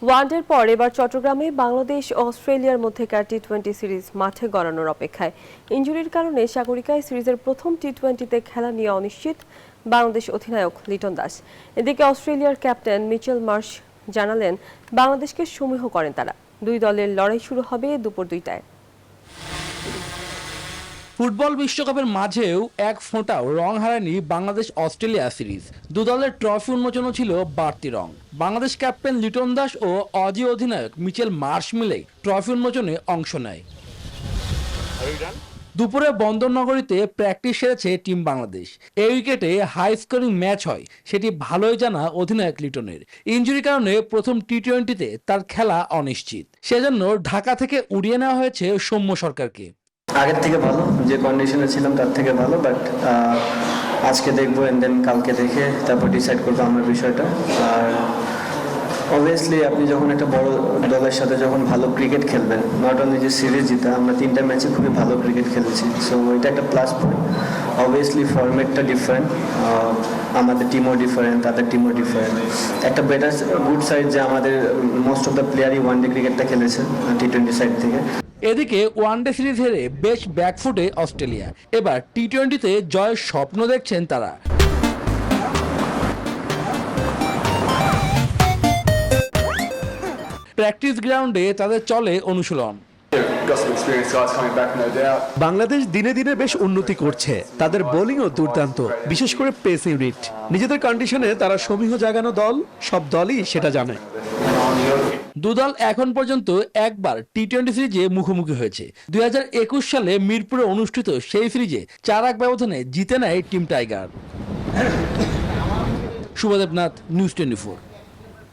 ওয়ানডের পর এবার চট্টগ্রামে বাংলাদেশ ও অস্ট্রেলিয়ার মধ্যেকার টি-20 সিরিজ মাঠে গড়ানোর অপেক্ষায়। ইনজুরির কারণে সাগরিকায় সিরিজের প্রথম টি-20তে খেলা নিয়ে অনিশ্চিত বাংলাদেশ অধিনায়ক লিটন দাস। এদিকে অস্ট্রেলিয়ার ক্যাপ্টেন মিচেল মার্শ জানালেন, বাংলাদেশকে সমীহ করেন তারা। দুই দলের লড়াই শুরু হবে দুপুর 2টায়। ফুটবল বিশ্বকাপের মাঝেও এক ফোঁটাও রং হারায়নি বাংলাদেশ অস্ট্রেলিয়া সিরিজ। দু দলের ট্রফি উন্মোচনও ছিল বাড়তি রং। বাংলাদেশ ক্যাপ্টেন লিটন দাস ও অজি অধিনায়ক মিচেল মার্শ মিলে ট্রফি উন্মোচনে অংশ নেয়। দুপুরে বন্দরনগরীতে প্র্যাকটিস সেরেছে টিম বাংলাদেশ। এই উইকেটে হাই স্কোরিং ম্যাচ হয়, সেটি ভালোই জানা অধিনায়ক লিটনের। ইনজুরির কারণে প্রথম টি-20তে তার খেলা অনিশ্চিত, সেজন্য ঢাকা থেকে উড়িয়ে নেওয়া হয়েছে সৌম্য সরকারকে। আগের থেকে ভালো, যে কন্ডিশনে ছিলাম তার থেকে ভালো, বাট আজকে দেখবো এন্ড দেন কালকে দেখে তারপর ডিসাইড করবো আমার বিষয়টা। আর অবভিয়াসলি আপনি যখন একটা বড় দলের সাথে যখন ভালো ক্রিকেট খেলবেন, নট অনলি যে সিরিজ জিতা, আমরা 3টা ম্যাচে খুবই ভালো ক্রিকেট খেলেছি, সো এটা একটা প্লাস পয়েন্ট। অবভিয়াসলি ফরম্যাটটা ডিফারেন্ট, আমাদের টিমও ডিফারেন্ট, তাদের টিমও ডিফারেন্ট। একটা বেটার গুড সাইড যে আমাদের মোস্ট অফ দ্য প্লেয়ারই ওয়ানডে ক্রিকেটটা খেলেছে টি-20 সাইড থেকে। এদিকে ওয়ানডে সিরিজ হেরে বেশ ব্যাকফুটে অস্ট্রেলিয়া। এবার টি-20তে জয়ের স্বপ্ন দেখছেন তারা। প্র্যাকটিস গ্রাউন্ডে তাদের চলে অনুশীলন। বাংলাদেশ দিনে দিনে বেশ উন্নতি করছে, তাদের বোলিংও দুর্দান্ত, বিশেষ করে পেস ইউনিট। নিজেদের কন্ডিশনে তারা সমীহ জাগানো দল, সব দলই সেটা জানে। দুদল এখন পর্যন্ত একবার টি-20 সিরিজে মুখোমুখি হয়েছে। 2021 সালে মিরপুরে অনুষ্ঠিত সেই সিরিজে 4-1 ব্যবধানে জিতে নেয় টিম টাইগার। শুভদেবনাথ, নিউজ 24।